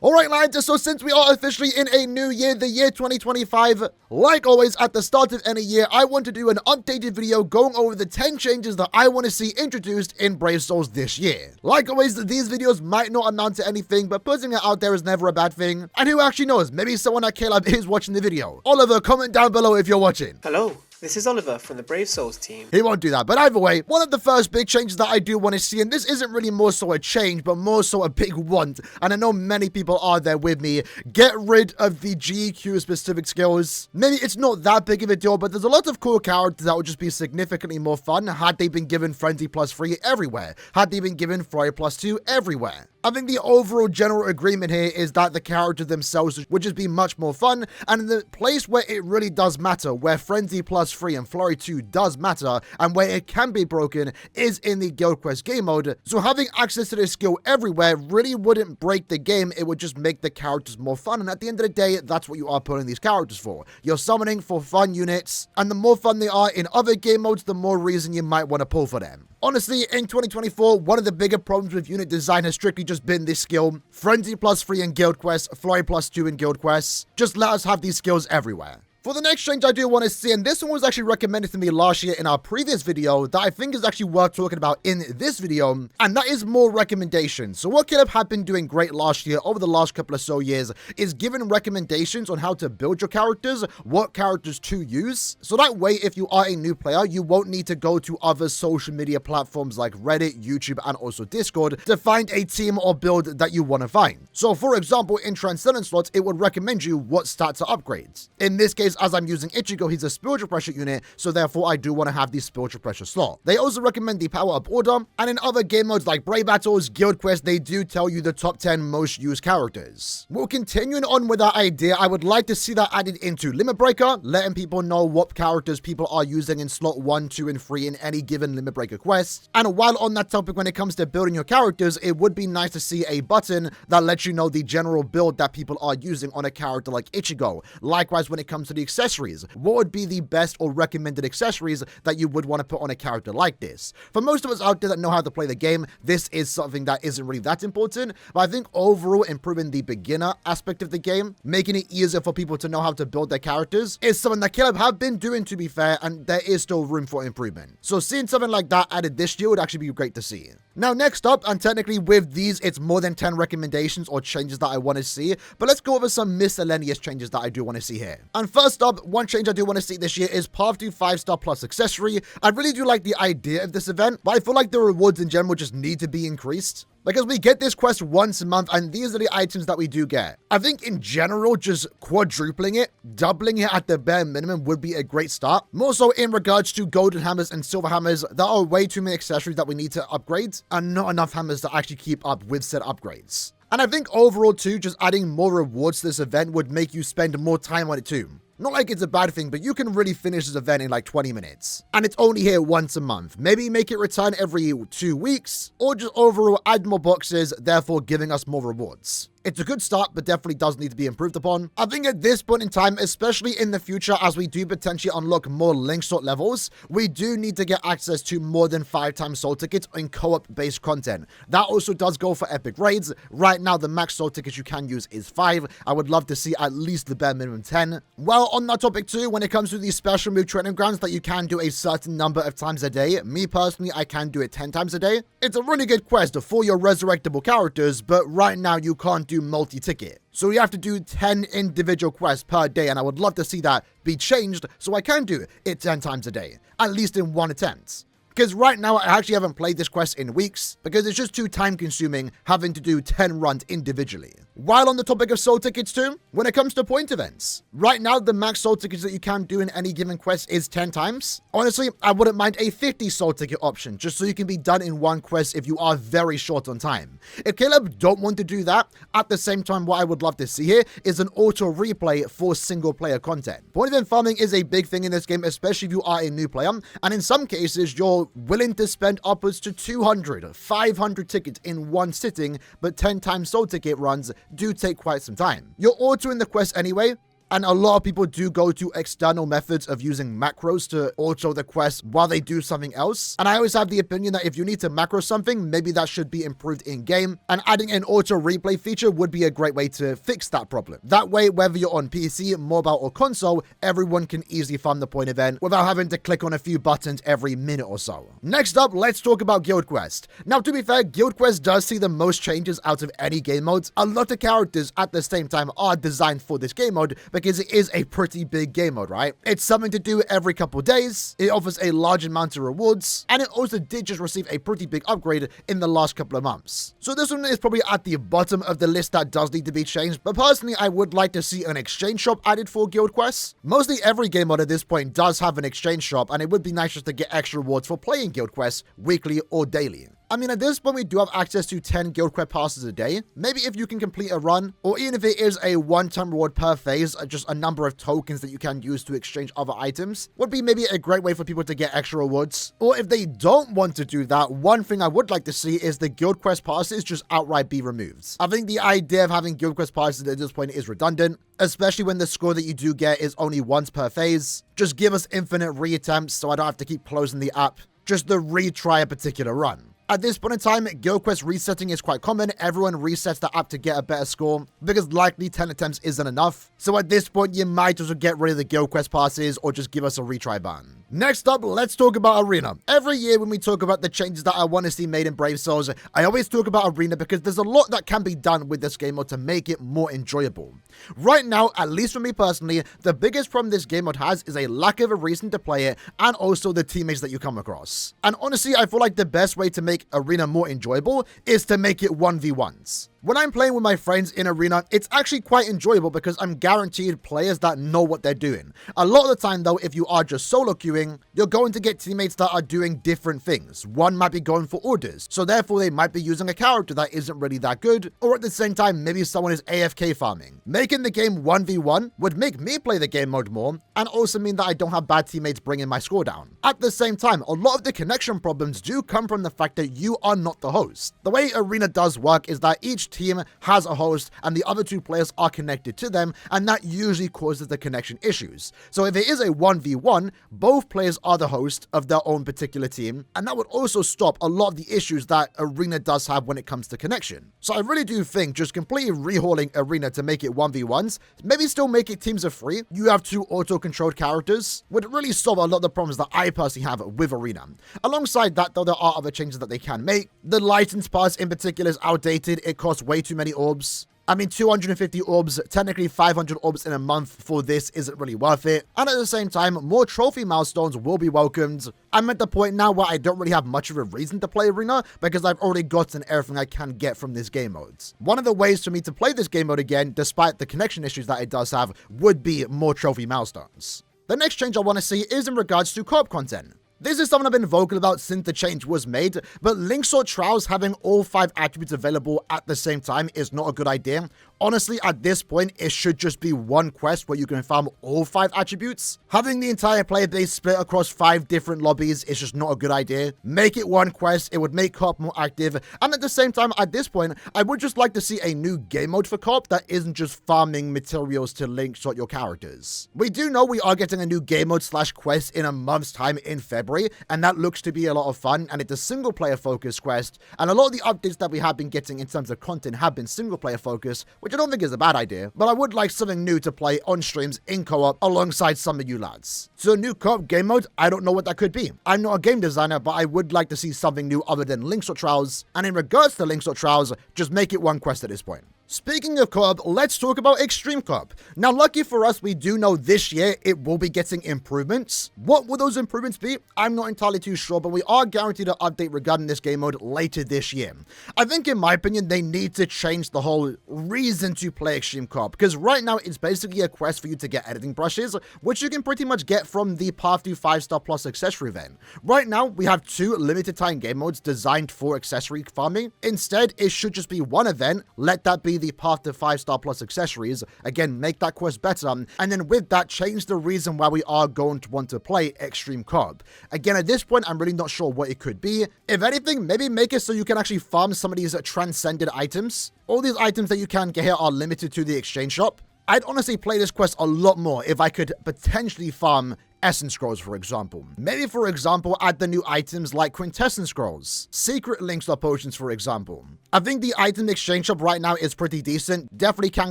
Alright lads, so since we are officially in a new year, the year 2025, like always at the start of any year, I want to do an updated video going over the 10 changes that I want to see introduced in Brave Souls this year. Like always, these videos might not amount to anything, but putting it out there is never a bad thing. And who actually knows, maybe someone at Caleb is watching the video. Oliver, comment down below if you're watching. Hello. This is Oliver from the Brave Souls team. He won't do that, but either way, one of the first big changes that I do want to see, and this isn't really more so a change, but more so a big want, and I know many people are there with me, get rid of the GEQ specific skills. Maybe it's not that big of a deal, but there's a lot of cool characters that would just be significantly more fun had they been given Frenzy plus 3 everywhere, had they been given Flurry plus 2 everywhere. I think the overall general agreement here is that the characters themselves would just be much more fun, and in the place where it really does matter, where Frenzy plus 3 and Flurry 2 does matter, and where it can be broken, is in the Guild Quest game mode. So having access to this skill everywhere really wouldn't break the game, it would just make the characters more fun, and at the end of the day, that's what you are putting these characters for. You're summoning for fun units, and the more fun they are in other game modes, the more reason you might want to pull for them. Honestly, in 2024, one of the bigger problems with unit design has strictly just been this skill. Frenzy plus 3 in Guild Quest, Flurry plus 2 in Guild Quests. Just let us have these skills everywhere. For the next change I do want to see, and this one was actually recommended to me last year in our previous video that I think is actually worth talking about in this video, and that is more recommendations. So what Caleb had been doing great last year, over the last couple of so years, is giving recommendations on how to build your characters, what characters to use. So that way, if you are a new player, you won't need to go to other social media platforms like Reddit, YouTube, and also Discord to find a team or build that you want to find. So for example, in Transcendent slots, it would recommend you what stats to upgrade. In this case, as I'm using Ichigo, he's a spiritual pressure unit, so therefore I do want to have the spiritual pressure slot. They also recommend the power up order, and in other game modes like Brave Battles, Guild Quest, they do tell you the top 10 most used characters. Well, continuing on with that idea, I would like to see that added into Limit Breaker, letting people know what characters people are using in slot 1, 2, and 3 in any given Limit Breaker quest. And while on that topic, when it comes to building your characters, it would be nice to see a button that lets you know the general build that people are using on a character like Ichigo. Likewise, when it comes to the accessories, what would be the best or recommended accessories that you would want to put on a character like this? For most of us out there that know how to play the game, this is something that isn't really that important, but I think overall improving the beginner aspect of the game, making it easier for people to know how to build their characters, is something that Caleb have been doing, to be fair, and there is still room for improvement. So seeing something like that added this year would actually be great to see. Now next up, and technically with these, it's more than 10 recommendations or changes that I want to see, but let's go over some miscellaneous changes that I do want to see here. And first up, one change I do want to see this year is Path to 5-star plus accessory. I really do like the idea of this event, but I feel like the rewards in general just need to be increased, because we get this quest once a month, and these are the items that we do get. I think in general, just quadrupling it, doubling it at the bare minimum would be a great start. More so in regards to golden hammers and silver hammers, there are way too many accessories that we need to upgrade, and not enough hammers to actually keep up with said upgrades. And I think overall too, just adding more rewards to this event would make you spend more time on it too. Not like it's a bad thing, but you can really finish this event in like 20 minutes. And it's only here once a month. Maybe make it return every 2 weeks, or just overall add more boxes, therefore giving us more rewards. It's a good start, but definitely does need to be improved upon. I think at this point in time, especially in the future, as we do potentially unlock more link sort levels, we do need to get access to more than 5 times soul tickets in co-op based content. That also does go for epic raids. Right now, the max soul tickets you can use is 5. I would love to see at least the bare minimum 10. Well, on that topic too, when it comes to these special move training grounds that you can do a certain number of times a day, me personally, I can do it 10 times a day. It's a really good quest for your resurrectable characters, but right now you can't do multi-ticket. So you have to do 10 individual quests per day, and I would love to see that be changed so I can do it 10 times a day, at least in one attempt. Because right now, I actually haven't played this quest in weeks, because it's just too time consuming having to do 10 runs individually. While on the topic of soul tickets too, when it comes to point events, right now the max soul tickets that you can do in any given quest is 10 times. Honestly, I wouldn't mind a 50 soul ticket option, just so you can be done in one quest if you are very short on time. If Caleb don't want to do that, at the same time, what I would love to see here is an auto replay for single player content. Point event farming is a big thing in this game, especially if you are a new player, and in some cases, you're willing to spend upwards to 200, 500 tickets in one sitting, but 10 times soul ticket runs do take quite some time. You're autoing the quest anyway, And a lot of people do go to external methods of using macros to auto the quest while they do something else. And I always have the opinion that if you need to macro something, maybe that should be improved in game. And adding an auto replay feature would be a great way to fix that problem. That way, whether you're on PC, mobile, or console, everyone can easily farm the point event without having to click on a few buttons every minute or so. Next up, let's talk about Guild Quest. Now, to be fair, Guild Quest does see the most changes out of any game mode. A lot of characters at the same time are designed for this game mode because it is a pretty big game mode, right? It's something to do every couple days, it offers a large amount of rewards, and it also did just receive a pretty big upgrade in the last couple of months. So this one is probably at the bottom of the list that does need to be changed, but personally, I would like to see an exchange shop added for Guild Quest. Mostly every game mode at this point does have an exchange shop, and it would be nice just to get extra rewards for playing Guild Quest weekly or daily. I mean, at this point, we do have access to 10 Guild Quest passes a day. Maybe if you can complete a run, or even if it is a one-time reward per phase, just a number of tokens that you can use to exchange other items, would be maybe a great way for people to get extra rewards. Or if they don't want to do that, one thing I would like to see is the Guild Quest passes just outright be removed. I think the idea of having Guild Quest passes at this point is redundant, especially when the score that you do get is only once per phase. Just give us infinite re-attempts so I don't have to keep closing the app just to retry a particular run. At this point in time, Guild Quest resetting is quite common. Everyone resets the app to get a better score because likely 10 attempts isn't enough. So at this point, you might as well get rid of the Guild Quest passes or just give us a retry button. Next up, let's talk about Arena. Every year when we talk about the changes that I want to see made in Brave Souls, I always talk about Arena because there's a lot that can be done with this game mode to make it more enjoyable. Right now, at least for me personally, the biggest problem this game mode has is a lack of a reason to play it and also the teammates that you come across. And honestly, I feel like the best way to make Arena more enjoyable is to make it 1v1s. When I'm playing with my friends in Arena, it's actually quite enjoyable because I'm guaranteed players that know what they're doing. A lot of the time though, if you are just solo queuing, you're going to get teammates that are doing different things. One might be going for orders, so therefore they might be using a character that isn't really that good, or at the same time, maybe someone is AFK farming. Making the game 1v1 would make me play the game mode more, and also mean that I don't have bad teammates bringing my score down. At the same time, a lot of the connection problems do come from the fact that you are not the host. The way Arena does work is that each team has a host and the other two players are connected to them, and that usually causes the connection issues. So if it is a 1v1, both players are the host of their own particular team, and that would also stop a lot of the issues that Arena does have when it comes to connection. So I really do think just completely rehauling Arena to make it 1v1s, maybe still make it teams of 3, you have 2 auto-controlled characters, would really solve a lot of the problems that I personally have with Arena. Alongside that though, there are other changes that they can make. The license pass in particular is outdated, it costs way too many orbs. I mean, 250 orbs, technically 500 orbs in a month for this isn't really worth it. And at the same time, more trophy milestones will be welcomed. I'm at the point now where I don't really have much of a reason to play Arena because I've already gotten everything I can get from this game mode. One of the ways for me to play this game mode again, despite the connection issues that it does have, would be more trophy milestones. The next change I want to see is in regards to co-op content. This is something I've been vocal about since the change was made, but Links or Trials having all 5 attributes available at the same time is not a good idea. Honestly, at this point, it should just be one quest where you can farm all 5 attributes. Having the entire player base split across 5 different lobbies is just not a good idea. Make it one quest, it would make co-op more active, and at the same time, at this point, I would just like to see a new game mode for co-op that isn't just farming materials to link shot your characters. We do know we are getting a new game mode / quest in a month's time in February, and that looks to be a lot of fun, and it's a single player focused quest, and a lot of the updates that we have been getting in terms of content have been single player focused, which I don't think is a bad idea, but I would like something new to play on streams in co-op alongside some of you lads. So a new co-op game mode, I don't know what that could be. I'm not a game designer, but I would like to see something new other than Links or Trials, and in regards to Links or Trials, just make it one quest at this point. Speaking of co-op, let's talk about Extreme Co-op. Now, lucky for us, we do know this year it will be getting improvements. What will those improvements be? I'm not entirely too sure, but we are guaranteed an update regarding this game mode later this year. I think, in my opinion, they need to change the whole reason to play Extreme Co-op, because right now it's basically a quest for you to get editing brushes, which you can pretty much get from the Path to 5-star plus accessory event. Right now, we have 2 limited time game modes designed for accessory farming. Instead, it should just be one event, let that be the Path to 5-star plus accessories, again, make that quest better, and then with that, change the reason why we are going to want to play Extreme Co-op. Again, at this point, I'm really not sure what it could be. If anything, maybe make it so you can actually farm some of these transcended items. All these items that you can get here are limited to the exchange shop. I'd honestly play this quest a lot more if I could potentially farm Essence Scrolls, for example. Maybe, for example, add the new items like Quintessence Scrolls, Secret Links or Potions, for example. I think the item exchange shop right now is pretty decent, definitely can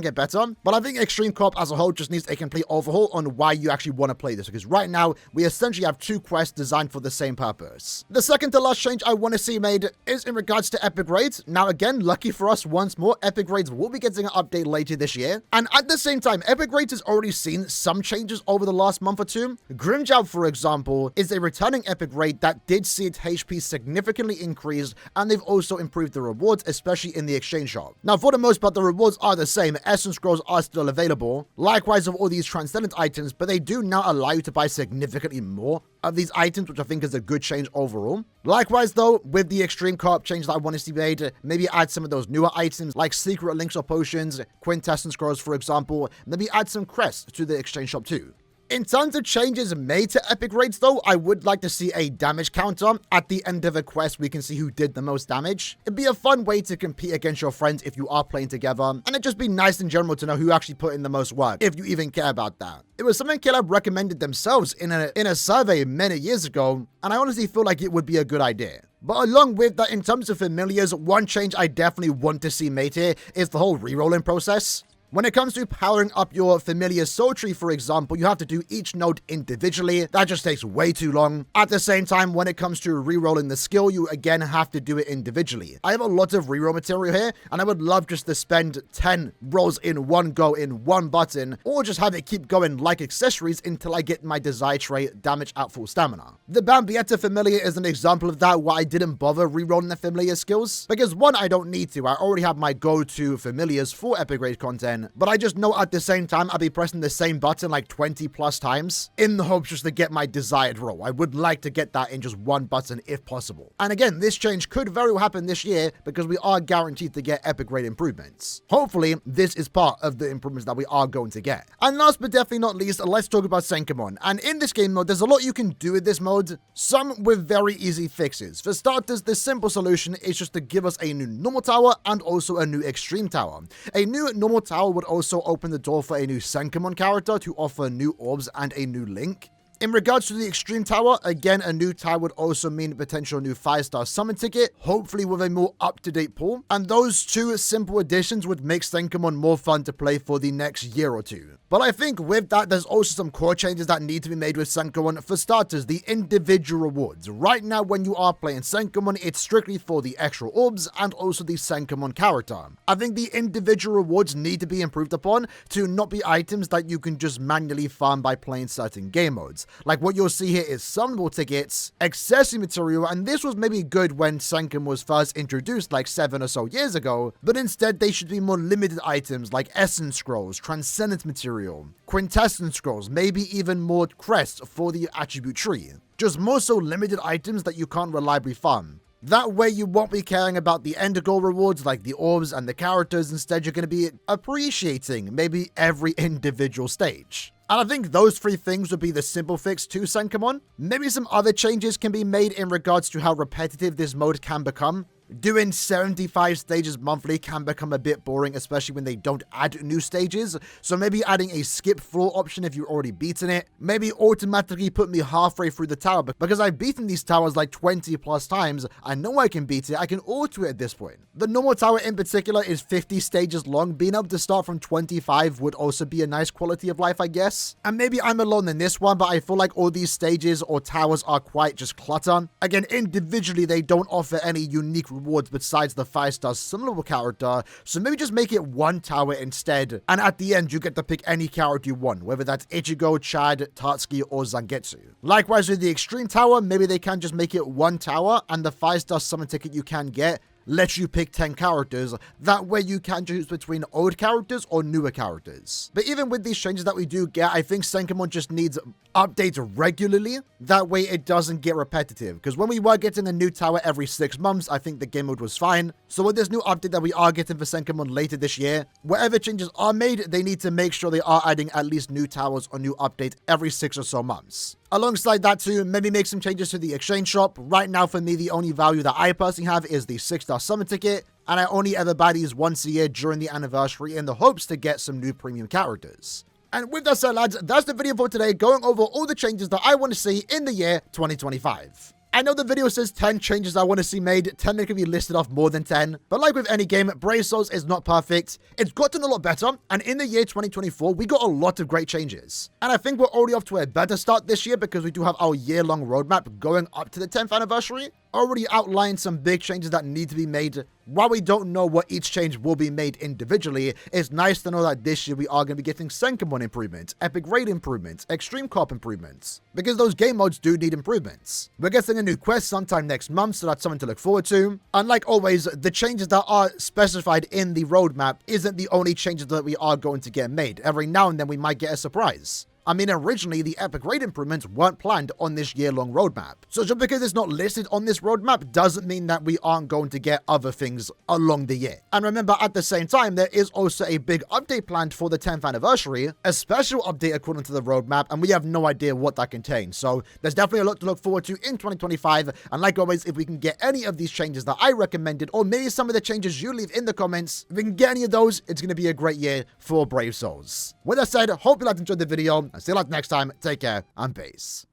get better, but I think Extreme Co-op as a whole just needs a complete overhaul on why you actually want to play this, because right now, we essentially have two quests designed for the same purpose. The second to last change I want to see made is in regards to Epic Raids. Now again, lucky for us, once more, Epic Raids will be getting an update later this year, and at the same time, Epic Raids has already seen some changes over the last month or two. Grimjow, for example, is a returning Epic Raid that did see its HP significantly increased, and they've also improved the rewards, especially in the exchange shop. Now, for the most part, the rewards are the same. Essence Scrolls are still available. Likewise of all these Transcendent items, but they do now allow you to buy significantly more of these items, which I think is a good change overall. Likewise, though, with the Extreme Co-op change that I want to see made, maybe add some of those newer items like Secret Links or Potions, Quintessence Scrolls, for example. Maybe add some crests to the exchange shop too. In terms of changes made to Epic Raids, though, I would like to see a damage counter. At the end of a quest, we can see who did the most damage. It'd be a fun way to compete against your friends if you are playing together, and it'd just be nice in general to know who actually put in the most work, if you even care about that. It was something Caleb recommended themselves in a survey many years ago, and I honestly feel like it would be a good idea. But along with that, in terms of familiars, one change I definitely want to see made here is the whole rerolling process. When it comes to powering up your familiar soul tree, for example, you have to do each node individually. That just takes way too long. At the same time, when it comes to rerolling the skill, you again have to do it individually. I have a lot of reroll material here, and I would love just to spend 10 rolls in one go in one button, or just have it keep going like accessories until I get my desired trait damage at full stamina. The Bambietta familiar is an example of that, why I didn't bother rerolling the familiar skills, because one, I don't need to. I already have my go-to familiars for Epic Raid content, but I just know at the same time I'll be pressing the same button like 20 plus times in the hopes just to get my desired roll. I would like to get that in just one button if possible. And again, this change could very well happen this year because we are guaranteed to get Epic Raid improvements. Hopefully, this is part of the improvements that we are going to get. And last but definitely not least, let's talk about Senkaimon. And in this game mode, there's a lot you can do with this mode, some with very easy fixes. For starters, the simple solution is just to give us a new normal tower and also a new extreme tower. A new normal tower would also open the door for a new Senkaimon character to offer new orbs and a new link. In regards to the Extreme Tower, again, a new tower would also mean a potential new 5-star summon ticket, hopefully with a more up-to-date pool. And those two simple additions would make Senkaimon more fun to play for the next year or two. But I think with that, there's also some core changes that need to be made with Senkaimon. For starters, the individual rewards. Right now, when you are playing Senkaimon, it's strictly for the extra orbs and also the Senkaimon character. I think the individual rewards need to be improved upon to not be items that you can just manually farm by playing certain game modes. Like what you'll see here is summonable tickets, accessory material, and this was maybe good when Senkaimon was first introduced like 7 or so years ago, but instead they should be more limited items like Essence Scrolls, Transcendent material, Quintessence Scrolls, maybe even more crests for the attribute tree. Just more so limited items that you can't reliably farm. That way you won't be caring about the end goal rewards like the orbs and the characters. Instead, you're going to be appreciating maybe every individual stage. And I think those three things would be the simple fix to Senkaimon. Maybe some other changes can be made in regards to how repetitive this mode can become. Doing 75 stages monthly can become a bit boring, especially when they don't add new stages. So maybe adding a skip floor option if you've already beaten it. Maybe automatically put me halfway through the tower, because I've beaten these towers like 20 plus times. I know I can beat it. I can auto it at this point. The normal tower in particular is 50 stages long. Being able to start from 25 would also be a nice quality of life, I guess. And maybe I'm alone in this one, but I feel like all these stages or towers are quite just clutter. Again, individually, they don't offer any unique rewards besides the 5-star summonable character, so maybe just make it one tower instead, and at the end you get to pick any character you want, whether that's Ichigo, Chad, Tatsuki, or Zangetsu. Likewise with the Extreme Tower, maybe they can just make it one tower, and the 5-star summon ticket you can get lets you pick 10 characters. That way you can choose between old characters or newer characters. But even with these changes that we do get, I think Senkaimon just needs updates regularly. That way it doesn't get repetitive. Because when we were getting a new tower every 6 months, I think the game mode was fine. So with this new update that we are getting for Senkaimon later this year, whatever changes are made, they need to make sure they are adding at least new towers or new updates every 6 or so months. Alongside that too, maybe make some changes to the exchange shop. Right now for me, the only value that I personally have is the 6-star summon ticket. and I only ever buy these once a year during the anniversary in the hopes to get some new premium characters. And with that said, lads, that's the video for today, going over all the changes that I want to see in the year 2025. I know the video says 10 changes I want to see made, 10 that can be listed off more than 10, but like with any game, Brave Souls is not perfect. It's gotten a lot better, and in the year 2024, we got a lot of great changes. And I think we're already off to a better start this year because we do have our year-long roadmap going up to the 10th anniversary. Already outlined some big changes that need to be made. While we don't know what each change will be made individually, it's nice to know that this year we are going to be getting Senkaimon Improvements, Epic Raid Improvements, Extreme Co-op Improvements, because those game modes do need improvements. We're getting a new quest sometime next month, so that's something to look forward to. And like always, the changes that are specified in the roadmap isn't the only changes that we are going to get made. Every now and then we might get a surprise. I mean, originally, the Epic Raid improvements weren't planned on this year-long roadmap. So just because it's not listed on this roadmap doesn't mean that we aren't going to get other things along the year. And remember, at the same time, there is also a big update planned for the 10th anniversary, a special update according to the roadmap, and we have no idea what that contains. So there's definitely a lot to look forward to in 2025. And like always, if we can get any of these changes that I recommended, or maybe some of the changes you leave in the comments, if we can get any of those, it's going to be a great year for Brave Souls. With that said, hope you guys enjoyed the video. I'll see you next time. Take care and peace.